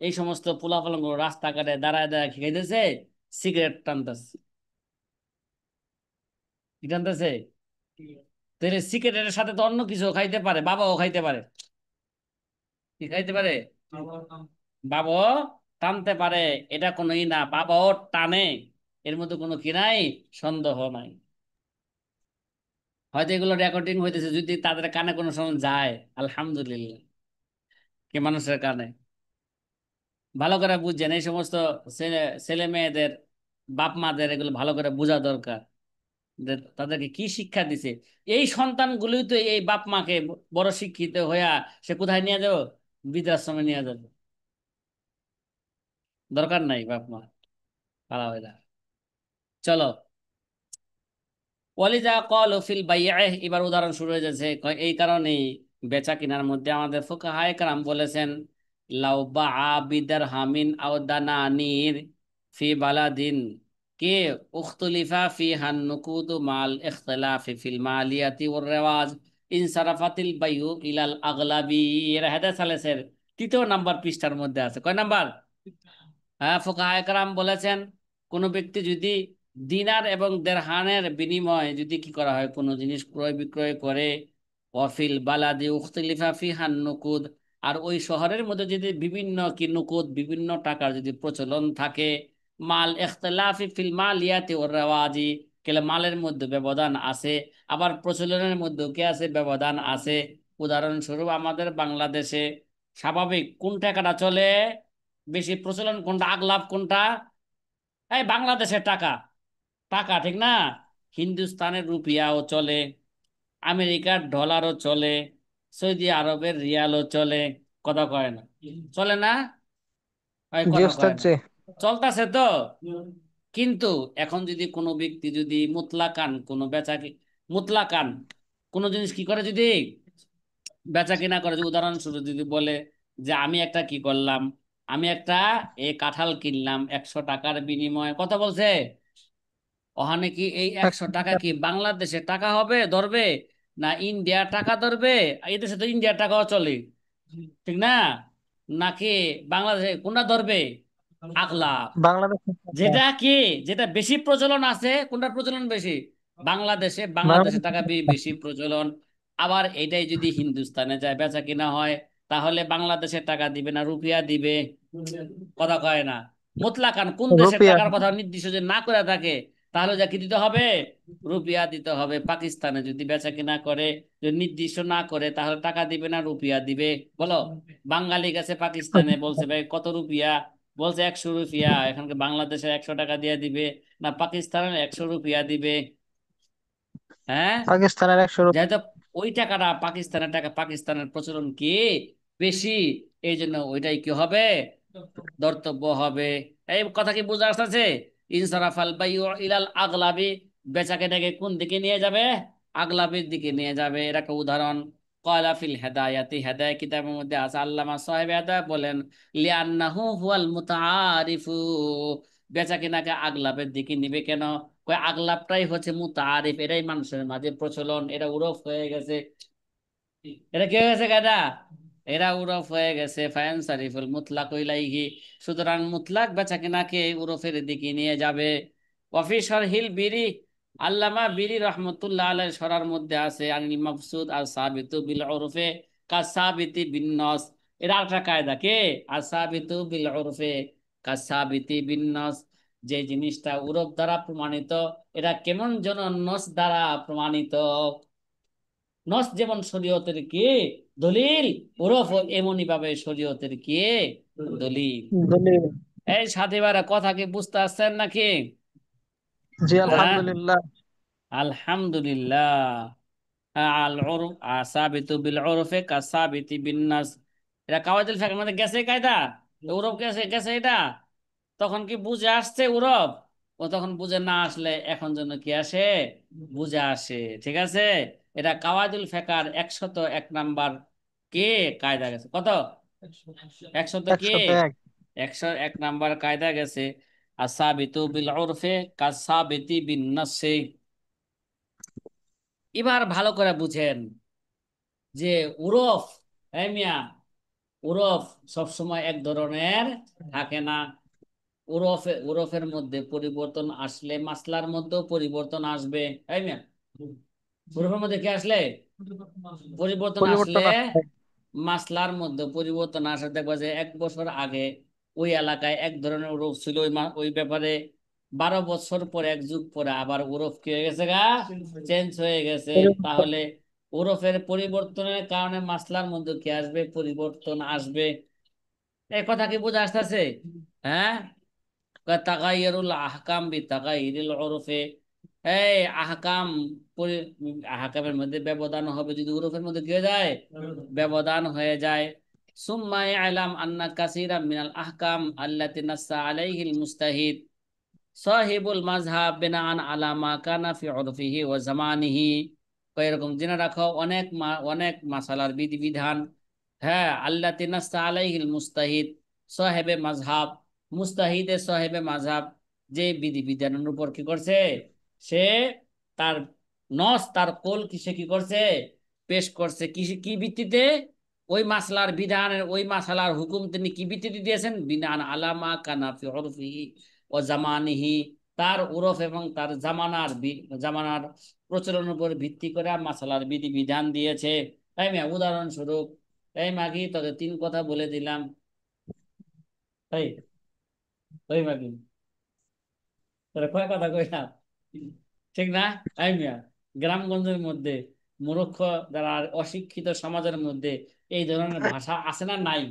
S1: এই সমস্ত পোলাপালন রাস্তাঘাটে দাঁড়ায় দাঁড়ায় কি খাইতেছে, সিগারেট টানতেছে, কি টানতেছে। তাহলে সিগারেটের সাথে তো অন্য কিছু খাইতে পারে, বাবাও খাইতে পারে, কি খাইতে পারে, বাবাও টানতে পারে, এটা কোনো ই না, বাবাও টানে, এর মধ্যে কোনো কি নাই, সন্দেহ নাই। হয়তো এগুলো রেকর্ডিং হইতেছে, যদি তাদের কানে কোনো সময় যায়, আলহামদুলিল্লাহ, কি মানুষের কানে। ভালো করে বুঝছেন, এই সমস্ত ছেলে ছেলে মেয়েদের বাপ মাদের এগুলো ভালো করে বোঝা দরকার, যে তাদেরকে কি শিক্ষা দিছে। এই সন্তানগুলোই তো এই বাপ মাকে বড় শিক্ষিত হইয়া সে কোথায় নিয়ে যাবো, বৃদ্ধাশ্রমে নিয়ে যাবে। দরকার নাই বাপ মা পালা হয়ে যায়। চলো, ওয়ালিজা কল ফিল বাইআহ, এবার উদাহরণ শুরু হয়ে যাচ্ছে। এই কারণেই বেচা কিনার মধ্যে আমাদের ফুকাহায়ে কেরাম বলেছেন, লাউ বাআ বিদারহামিন আও দানানির ফি বালাদিন কে উখতুলিফা ফিহা নুকুদু মাল ইখতিলাফি ফিল মালিয়াতি ওয়ার রিওয়াজ ইনসারাফাতিল বাইউ ইলাল আগলাবি। এর হাদিস সালেসের 3 নাম্বার পৃষ্ঠার মধ্যে আছে। কয় নাম্বার? হ্যাঁ, ফুকাহায়ে কেরাম বলেছেন, কোন ব্যক্তি যদি দিনার এবং দেরহানের বিনিময়ে যদি কি করা হয়, কোনো জিনিস ক্রয় বিক্রয় করে, ওয়াফিল বালাদি উখতিলিফা ফিহান নুকুদ, আর ওই শহরের মধ্যে যদি বিভিন্ন কি নুকুদ, বিভিন্ন টাকার যদি প্রচলন থাকে, মাল ইখতিলাফি ফিল মালিয়াতি ওয়ার রিওয়াজি, কেলে মালের মধ্যে ব্যবধান আছে, আবার প্রচলনের মধ্যে কি আছে, ব্যবধান আছে। উদাহরণস্বরূপ আমাদের বাংলাদেশে স্বাভাবিক কোন টাকাটা চলে বেশি, প্রচলন কোনটা, আগলাভ কোনটা? এই বাংলাদেশের টাকা, টাকা, ঠিক না? হিন্দুস্তানের রুপিয়াও চলে, আমেরিকার ডলারও চলে, সৌদি আরবের রিয়ালও চলে, কথা কয় না, চলে না? ওই
S4: জি
S1: কথা
S4: ওস্তাদ,
S1: কয় না,
S4: জি।
S1: চলতেছে তো। কিন্তু এখন যদি কোনো ব্যক্তি যদি মুতলাকান কোনো মুতলাকান কোনো জিনিস কি করে, যদি বেচা কিনা করে, যে উদাহরণস্বরূপ যদি বলে যে আমি একটা কি করলাম, আমি একটা কাঁঠাল কিনলাম 100 টাকার বিনিময়ে, কত বলছে? ওখানে কি এই 100 টাকা কি বাংলাদেশের টাকা হবে ধরবে, না ইন্ডিয়ার টাকা ধরবে? এই দেশে তো ইন্ডিয়ার টাকাও চলে, ঠিক না? নাকি বাংলাদেশে কোনটা ধরবে? আকলাপ।
S4: বাংলাদেশ।
S1: যেটা কি, যেটা বেশি প্রচলন আছে, কোনটার প্রচলন বেশি? বাংলাদেশে, বাংলাদেশের টাকা বেশি প্রচলন। আবার এটাই যদি হিন্দুস্তানে যায় বেচা কিনা হয়, তাহলে বাংলাদেশের টাকা দিবে না রুপিয়া দিবে? কথা কয় না। মুতলাকান কোন দেশের
S4: রুপিয়া।
S1: টাকার কথা নির্দিষ্ট যদি না করে থাকে, তাহলে যা কি দিতে হবে? রুপিয়া দিতে হবে। পাকিস্তানে যদি বেচা কিনা করে, যদি নির্দিষ্ট না করে, তাহলে টাকা দিবে না রুপিয়া দিবে? বলো। বাঙালি গেছে পাকিস্তানে, বলছে ভাই কত রুপিয়া, বলছে 100 রুপিয়া। এখানকে বাংলাদেশে 100 টাকা দিয়ে দিবে, না পাকিস্তানের 100 রুপিয়া দিবে? হ্যাঁ।
S4: পাকিস্তানের 100 রুপি।
S1: যেহেতু ওই টাকাটা পাকিস্তানের টাকা, পাকিস্তানের প্রচলন কি বেশি, এই জন্য ওইটাই কি হবে? ধর্তব্য হবে। এই কথা কি বোঝা আসতেছে? ইনসারাফাল বাইউ ইলাল আগলাবি, বেচাকেনাকে কোন দিকে নিয়ে যাবে? আগলাবির দিকে নিয়ে যাবে। এর একটা উদাহরণ, কয়লা ফিল হেদায়াতি, হেদায়া কিতাবের মধ্যে আছে, আল্লামা সাহেব হেদায়া বলেন, লিআন্নাহু হুয়াল মুতাআরিফু, বেচাকেনাকে আগলাবের দিকে নিবে কেন? কয় আগলাবটাই হচ্ছে মুতাআরিফ, এটাই মানুষের মাঝে প্রচলন, এটা উরফ হয়ে গেছে। এটা কি হয়ে গেছে গাদা? এরা উরফ হয়ে গেছে। ফায়ান সারিফুল মুতলাক ইলাইহি, সুতরাং মুতলাক বেচাকেনাকে উরফের দিকে নিয়ে যাবে। ওয়াফি শারহিল বিরি, আল্লামা বিরি রহমতুল্লাহ আলাইহির শরার মধ্যে আছে, আনিল মাকসুদ আর সাবিতু বিল উরফে কা সাবিতি বিন নস। এর একটা কায়দা কে, আর সাবিতু বিল উরফে কা সাবিতি বিন নস, যে জিনিসটা উরফ দ্বারা প্রমাণিত, এটা কেমন যেন নস দ্বারা প্রমাণিত। নস যেমন শরীয়তের কি দলিল, ওরফ এমনই ভাবে শরীয়তের কি দলিল।
S4: দলিল।
S1: এই সাথীবারা, কথা কি বুঝতে আসছেন নাকি?
S4: জি
S1: হ্যাঁ,
S4: আলহামদুলিল্লাহ।
S1: আলহামদুলিল্লাহ। আল উরফ আসাবিতু বিল উরফে কাসাবিতি বিন নাস, এটা কাওয়াইদুল ফিকহের মধ্যে গেছে কায়দা। উরফ গেছে গেছে এটা, তখন কি বুঝে আসছে উরফ? ও তখন বুঝে না আসলে এখন জন্য কি আসে? বুঝে আসে। ঠিক আছে, এটা কাওয়াইদুল ফিকহের 101 নাম্বার কে কায়দা গেছে। কত? 100 কি
S4: 101।
S1: 101 নাম্বার কায়দা গেছে। আসাবিতু বিল উরফে কাসাবিতি বিন নাসি। এবার ভালো করে বুঝেন যে উরফ, এই মিয়া, উরফ সবসময় এক ধরনের থাকে না। উরফের মধ্যে পরিবর্তন আসলে মাসলার মধ্যেও পরিবর্তন আসবে। তাই না? উরফের মধ্যে কি আসলে পরিবর্তন আসলে
S4: পরিবর্তন আসছে।
S1: মাসলার মধ্যে পরিবর্তন আসে। দেখবা যে 1 বছর আগে ওই এলাকায় এক ধরনের উরফ ছিল, ওই ব্যাপারে 12 বছর পরে, এক যুগ পরে আবার উরফ কি হয়ে গেছে গা, চেঞ্জ হয়ে গেছে।
S4: পরিবর্তন।
S1: তাহলে উরফের পরিবর্তনের কারণে মাসলার মধ্যে কি আসবে? পরিবর্তন আসবে। এই কথা কি বোঝা আসতেছে? হ্যাঁ। তাগাইয়ুল আহকাম বি তাগাইয়ুরিল উরফে, এই আহকাম, আহকামের মধ্যে ব্যবধান হবে যদি উরফের মধ্যে কি হয়ে যায়? ব্যবধান হয়ে যায়। সুম্মা ইয়ালাম আন্না কাসীরাম মিনাল আহকাম আল্লাতী নাসসা আলাইহিল মুস্তাহিদ সাহিবুল মাযহাব বিনাআন আলা মা কানা ফি উরফিহি ওয়া জামানিহি। এরকম জেনে রাখো, অনেক অনেক মাসালার বিধিবিধান, হ্যাঁ, আল্লাতী নাসসা আলাইহিল মুস্তাহিদ, সাহেবে মাযহাব, মুস্তাহিদে সাহেবে মাযহাব, যে বিধিবিধানের উপর কি করছে সে, তার নস, তার কোল কিসে কি করছে? পেশ করছে। কি কি ভিত্তিতে? ওই মাসলার বিধানের, ওই মাসালার হুকুম তিনি কি ভিত্তিতে দিয়েছেন? বিনান আলামা কানা ফি উরফিহি ও জামানিহি, তার উরফ এবং তার জামানার জামানার প্রচলনের উপর ভিত্তি করে মাসালার বিধান দিয়েছে। তাই না? উদাহরণস্বরূপ, এই মাগি তোকে 3 কথা বলে দিলাম। তাই, ওই মাগি তোরা কয় কথা কইলাম, ঠিক না? তাই মিয়া, গ্রামগঞ্জের মধ্যে মূর্খ যারা অশিক্ষিত সমাজের মধ্যে এই ধরনের ভাষা আছে না নাই?